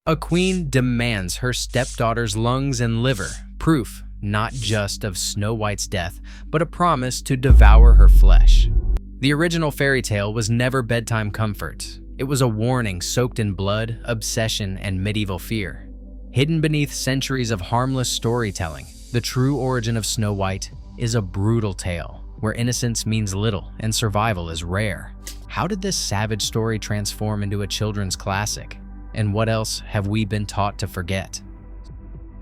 A queen demands her stepdaughter's lungs and liver, proof not just of Snow White's death, but a promise to devour her flesh. The original fairy tale was never bedtime comfort. It was a warning soaked in blood, obsession, and medieval fear. Hidden beneath centuries of harmless storytelling, the true origin of Snow White is a brutal tale, where innocence means little and survival is rare. How did this savage story transform into a children's classic? And what else have we been taught to forget?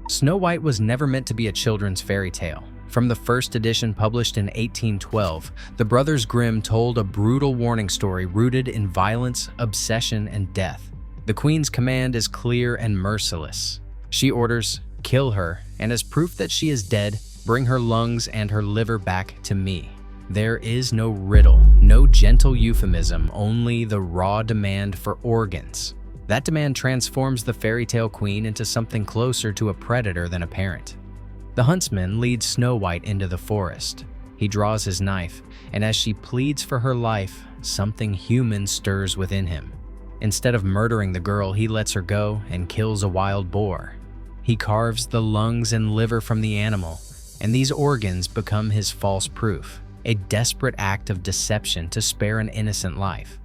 Snow White was never meant to be a children's fairy tale. From the first edition published in 1812, the Brothers Grimm told a brutal warning story rooted in violence, obsession, and death. The Queen's command is clear and merciless. She orders, "Kill her, and as proof that she is dead, bring her lungs and her liver back to me." There is no riddle, no gentle euphemism, only the raw demand for organs. That demand transforms the fairy tale queen into something closer to a predator than a parent. The huntsman leads Snow White into the forest. He draws his knife, and as she pleads for her life, something human stirs within him. Instead of murdering the girl, he lets her go and kills a wild boar. He carves the lungs and liver from the animal, and these organs become his false proof, a desperate act of deception to spare an innocent life.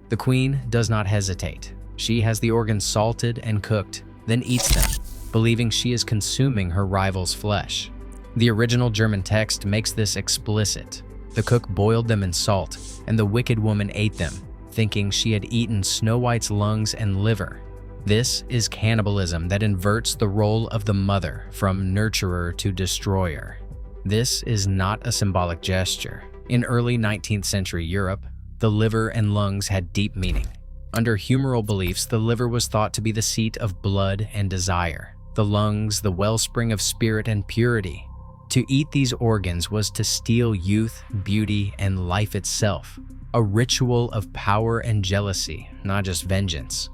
The queen does not hesitate. She has the organs salted and cooked, then eats them, believing she is consuming her rival's flesh. The original German text makes this explicit. The cook boiled them in salt, and the wicked woman ate them, thinking she had eaten Snow White's lungs and liver. This is cannibalism that inverts the role of the mother from nurturer to destroyer. This is not a symbolic gesture. In early 19th century Europe, the liver and lungs had deep meaning. Under humoral beliefs, the liver was thought to be the seat of blood and desire, the lungs the wellspring of spirit and purity. To eat these organs was to steal youth, beauty, and life itself, a ritual of power and jealousy, not just vengeance.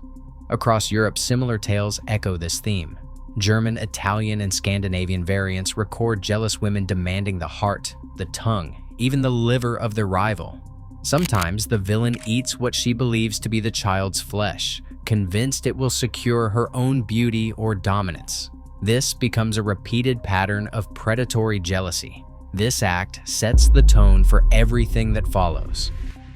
Across Europe, similar tales echo this theme. German, Italian, and Scandinavian variants record jealous women demanding the heart, the tongue, even the liver of their rival. Sometimes the villain eats what she believes to be the child's flesh, convinced it will secure her own beauty or dominance. This becomes a repeated pattern of predatory jealousy. This act sets the tone for everything that follows.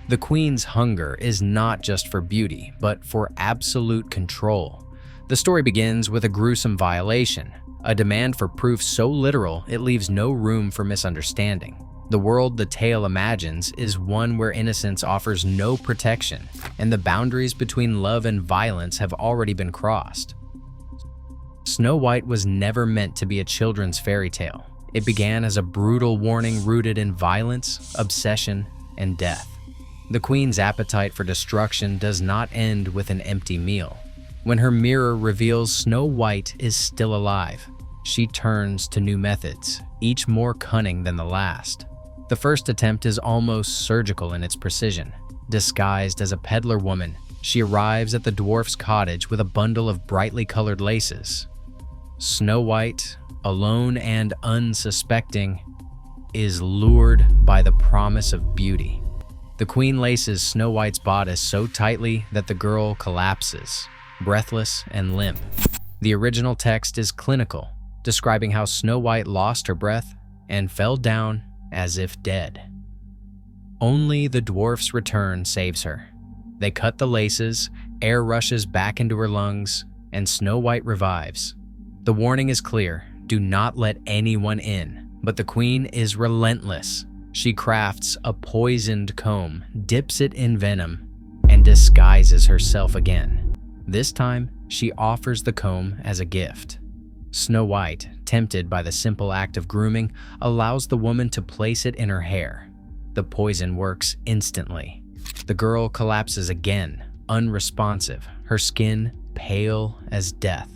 The queen's hunger is not just for beauty, but for absolute control. The story begins with a gruesome violation, a demand for proof so literal it leaves no room for misunderstanding. The world the tale imagines is one where innocence offers no protection, and the boundaries between love and violence have already been crossed. Snow White was never meant to be a children's fairy tale. It began as a brutal warning rooted in violence, obsession, and death. The queen's appetite for destruction does not end with an empty meal. When her mirror reveals Snow White is still alive, she turns to new methods, each more cunning than the last. The first attempt is almost surgical in its precision. Disguised as a peddler woman, she arrives at the dwarf's cottage with a bundle of brightly colored laces. Snow White, alone and unsuspecting, is lured by the promise of beauty. The queen laces Snow White's bodice so tightly that the girl collapses, breathless and limp. The original text is clinical, describing how Snow White lost her breath and fell down as if dead. Only the dwarf's return saves her. They cut the laces, air rushes back into her lungs, and Snow White revives. The warning is clear: do not let anyone in. But the queen is relentless. She crafts a poisoned comb, dips it in venom, and disguises herself again. This time, she offers the comb as a gift. Snow White, tempted by the simple act of grooming, allows the woman to place it in her hair. The poison works instantly. The girl collapses again, unresponsive, her skin pale as death.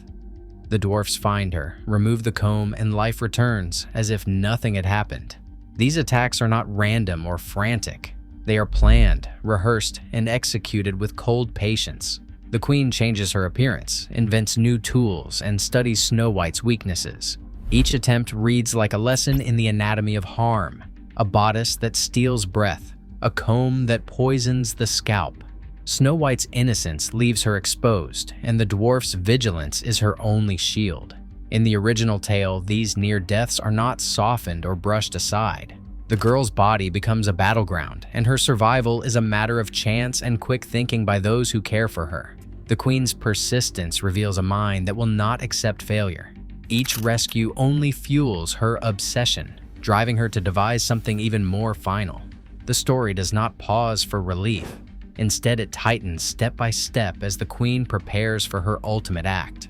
The dwarfs find her, remove the comb, and life returns as if nothing had happened. These attacks are not random or frantic. They are planned, rehearsed, and executed with cold patience. The queen changes her appearance, invents new tools, and studies Snow White's weaknesses. Each attempt reads like a lesson in the anatomy of harm: a bodice that steals breath, a comb that poisons the scalp. Snow White's innocence leaves her exposed, and the dwarf's vigilance is her only shield. In the original tale, these near deaths are not softened or brushed aside. The girl's body becomes a battleground, and her survival is a matter of chance and quick thinking by those who care for her. The queen's persistence reveals a mind that will not accept failure. Each rescue only fuels her obsession, driving her to devise something even more final. The story does not pause for relief. Instead, it tightens step by step as the queen prepares for her ultimate act.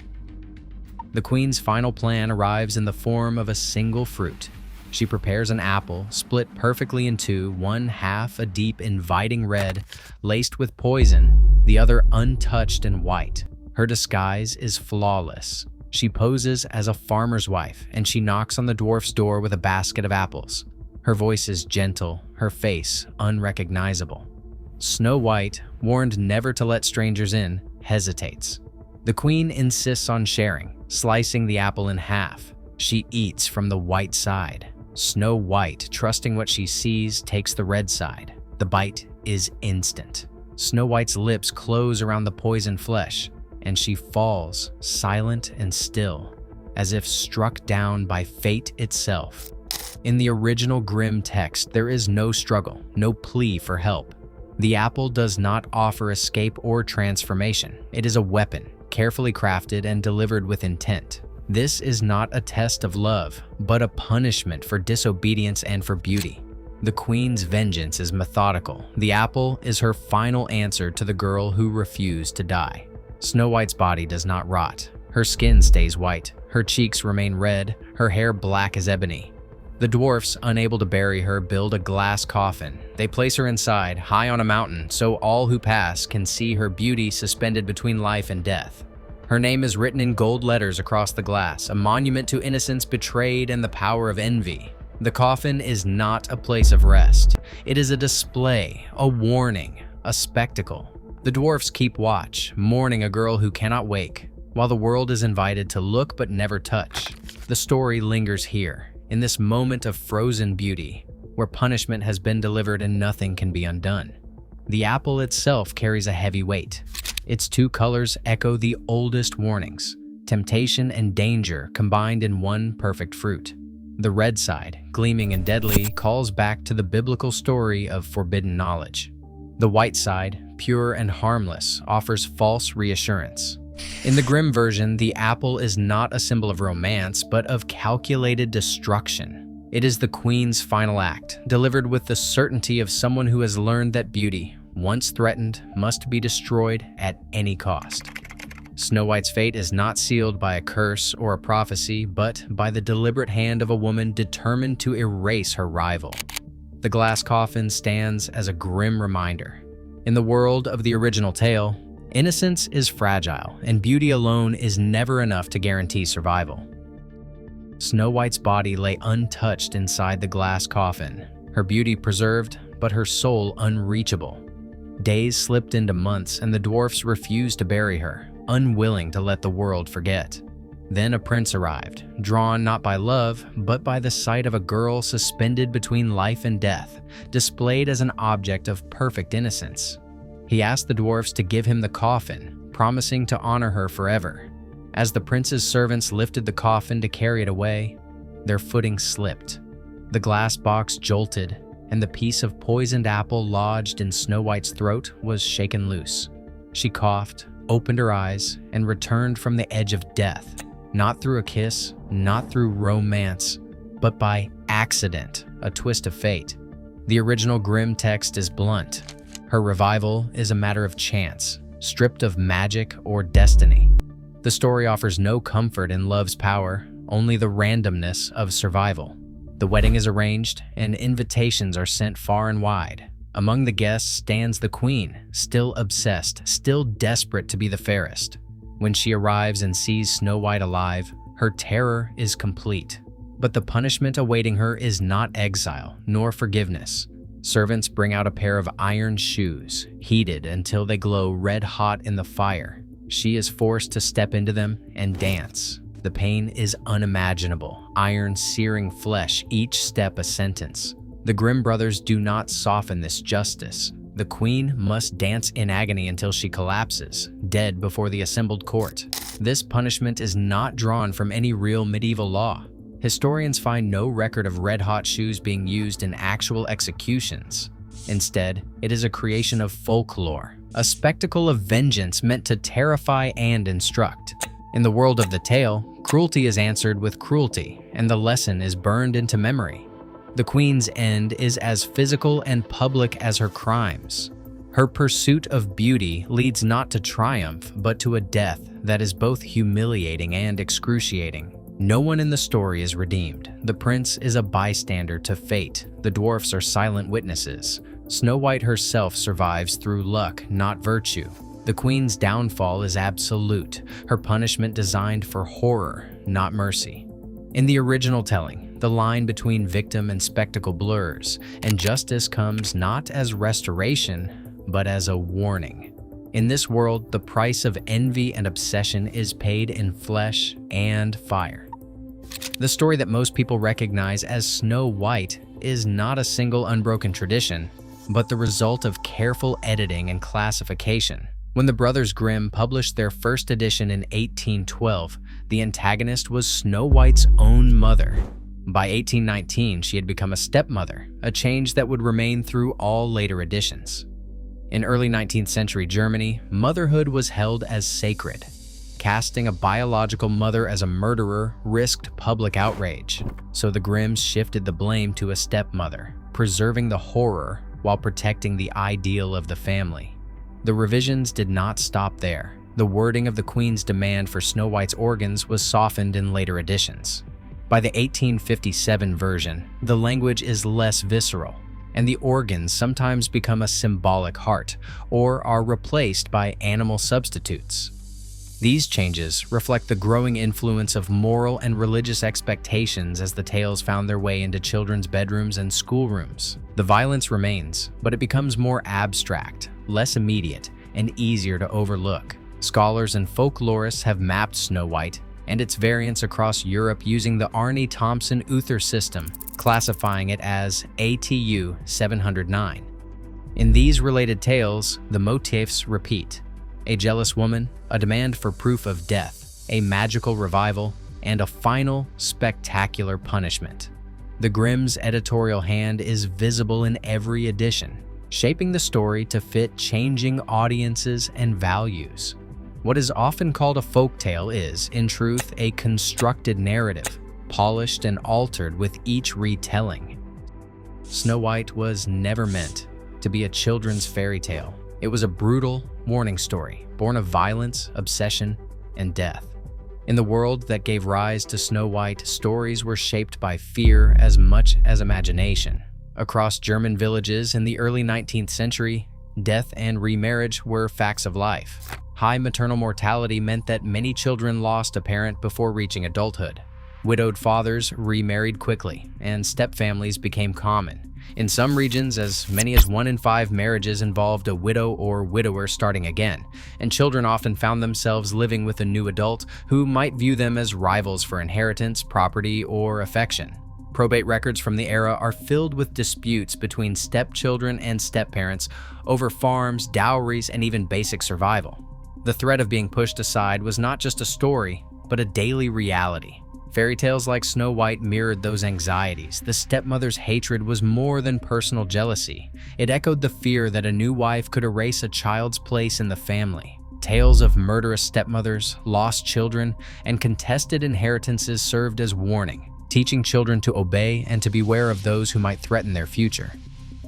The queen's final plan arrives in the form of a single fruit. She prepares an apple, split perfectly in two, one half a deep, inviting red, laced with poison, the other untouched and white. Her disguise is flawless. She poses as a farmer's wife, and she knocks on the dwarf's door with a basket of apples. Her voice is gentle, her face unrecognizable. Snow White, warned never to let strangers in, hesitates. The queen insists on sharing, slicing the apple in half. She eats from the white side. Snow White, trusting what she sees, takes the red side. The bite is instant. Snow White's lips close around the poisoned flesh, and she falls, silent and still, as if struck down by fate itself. In the original Grimm text, there is no struggle, no plea for help. The apple does not offer escape or transformation. It is a weapon, carefully crafted and delivered with intent. This is not a test of love, but a punishment for disobedience and for beauty. The queen's vengeance is methodical. The apple is her final answer to the girl who refused to die. Snow White's body does not rot. Her skin stays white. Her cheeks remain red. Her hair black as ebony. The dwarfs, unable to bury her, build a glass coffin. They place her inside, high on a mountain, so all who pass can see her beauty suspended between life and death. Her name is written in gold letters across the glass, a monument to innocence betrayed and the power of envy. The coffin is not a place of rest. It is a display, a warning, a spectacle. The dwarfs keep watch, mourning a girl who cannot wake, while the world is invited to look but never touch. The story lingers here, in this moment of frozen beauty, where punishment has been delivered and nothing can be undone. The apple itself carries a heavy weight. Its two colors echo the oldest warnings, temptation and danger combined in one perfect fruit. The red side, gleaming and deadly, calls back to the biblical story of forbidden knowledge. The white side, pure and harmless, offers false reassurance. In the Grimm version, the apple is not a symbol of romance, but of calculated destruction. It is the queen's final act, delivered with the certainty of someone who has learned that beauty, once threatened, must be destroyed at any cost. Snow White's fate is not sealed by a curse or a prophecy, but by the deliberate hand of a woman determined to erase her rival. The glass coffin stands as a grim reminder. In the world of the original tale, innocence is fragile, and beauty alone is never enough to guarantee survival. Snow White's body lay untouched inside the glass coffin, her beauty preserved, but her soul unreachable. Days slipped into months, and the dwarfs refused to bury her, unwilling to let the world forget. Then a prince arrived, drawn not by love, but by the sight of a girl suspended between life and death, displayed as an object of perfect innocence. He asked the dwarfs to give him the coffin, promising to honor her forever. As the prince's servants lifted the coffin to carry it away, their footing slipped. The glass box jolted, and the piece of poisoned apple lodged in Snow White's throat was shaken loose. She coughed, opened her eyes, and returned from the edge of death, not through a kiss, not through romance, but by accident, a twist of fate. The original Grimm text is blunt. Her revival is a matter of chance, stripped of magic or destiny. The story offers no comfort in love's power, only the randomness of survival. The wedding is arranged, and invitations are sent far and wide. Among the guests stands the queen, still obsessed, still desperate to be the fairest. When she arrives and sees Snow White alive, her terror is complete. But the punishment awaiting her is not exile, nor forgiveness. Servants bring out a pair of iron shoes, heated until they glow red-hot in the fire. She is forced to step into them and dance. The pain is unimaginable, iron searing flesh, each step a sentence. The Grimm brothers do not soften this justice. The queen must dance in agony until she collapses, dead before the assembled court. This punishment is not drawn from any real medieval law. Historians find no record of red-hot shoes being used in actual executions. Instead, it is a creation of folklore, a spectacle of vengeance meant to terrify and instruct. In the world of the tale, cruelty is answered with cruelty, and the lesson is burned into memory. The queen's end is as physical and public as her crimes. Her pursuit of beauty leads not to triumph, but to a death that is both humiliating and excruciating. No one in the story is redeemed. The prince is a bystander to fate. The dwarfs are silent witnesses. Snow White herself survives through luck, not virtue. The queen's downfall is absolute, her punishment designed for horror, not mercy. In the original telling, the line between victim and spectacle blurs, and justice comes not as restoration, but as a warning. In this world, the price of envy and obsession is paid in flesh and fire. The story that most people recognize as Snow White is not a single unbroken tradition, but the result of careful editing and classification. When the Brothers Grimm published their first edition in 1812, the antagonist was Snow White's own mother. By 1819, she had become a stepmother, a change that would remain through all later editions. In early 19th century Germany, motherhood was held as sacred. Casting a biological mother as a murderer risked public outrage, so the Grimms shifted the blame to a stepmother, preserving the horror while protecting the ideal of the family. The revisions did not stop there. The wording of the Queen's demand for Snow White's organs was softened in later editions. By the 1857 version, the language is less visceral, and the organs sometimes become a symbolic heart or are replaced by animal substitutes. These changes reflect the growing influence of moral and religious expectations as the tales found their way into children's bedrooms and schoolrooms. The violence remains, but it becomes more abstract, less immediate, and easier to overlook. Scholars and folklorists have mapped Snow White and its variants across Europe using the Arne-Thompson-Uther system, classifying it as ATU 709. In these related tales, the motifs repeat: a jealous woman, a demand for proof of death, a magical revival, and a final, spectacular punishment. The Grimm's editorial hand is visible in every edition, shaping the story to fit changing audiences and values. What is often called a folktale is, in truth, a constructed narrative, polished and altered with each retelling. Snow White was never meant to be a children's fairy tale. It was a brutal warning story, born of violence, obsession, and death. In the world that gave rise to Snow White, stories were shaped by fear as much as imagination. Across German villages in the early 19th century, death and remarriage were facts of life. High maternal mortality meant that many children lost a parent before reaching adulthood. Widowed fathers remarried quickly, and stepfamilies became common. In some regions, as many as 1 in 5 marriages involved a widow or widower starting again, and children often found themselves living with a new adult who might view them as rivals for inheritance, property, or affection. Probate records from the era are filled with disputes between stepchildren and stepparents over farms, dowries, and even basic survival. The threat of being pushed aside was not just a story, but a daily reality. Fairy tales like Snow White mirrored those anxieties. The stepmother's hatred was more than personal jealousy. It echoed the fear that a new wife could erase a child's place in the family. Tales of murderous stepmothers, lost children, and contested inheritances served as warning, teaching children to obey and to beware of those who might threaten their future.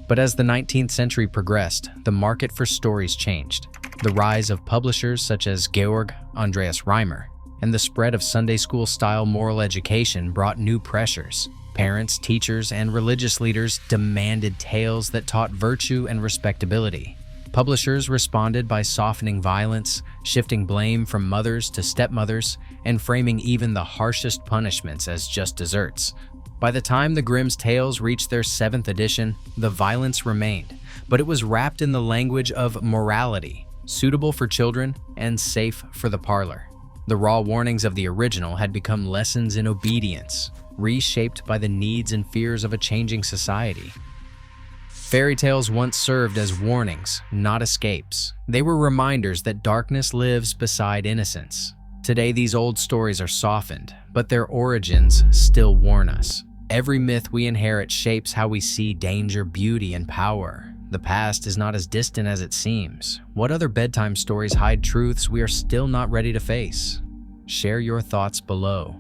But as the 19th century progressed, the market for stories changed. The rise of publishers such as Georg Andreas Reimer and the spread of Sunday school-style moral education brought new pressures. Parents, teachers, and religious leaders demanded tales that taught virtue and respectability. Publishers responded by softening violence, shifting blame from mothers to stepmothers, and framing even the harshest punishments as just desserts. By the time the Grimm's tales reached their 7th edition, the violence remained, but it was wrapped in the language of morality, suitable for children and safe for the parlor. The raw warnings of the original had become lessons in obedience, reshaped by the needs and fears of a changing society. Fairy tales once served as warnings, not escapes. They were reminders that darkness lives beside innocence. Today, these old stories are softened, but their origins still warn us. Every myth we inherit shapes how we see danger, beauty, and power. The past is not as distant as it seems. What other bedtime stories hide truths we are still not ready to face? Share your thoughts below.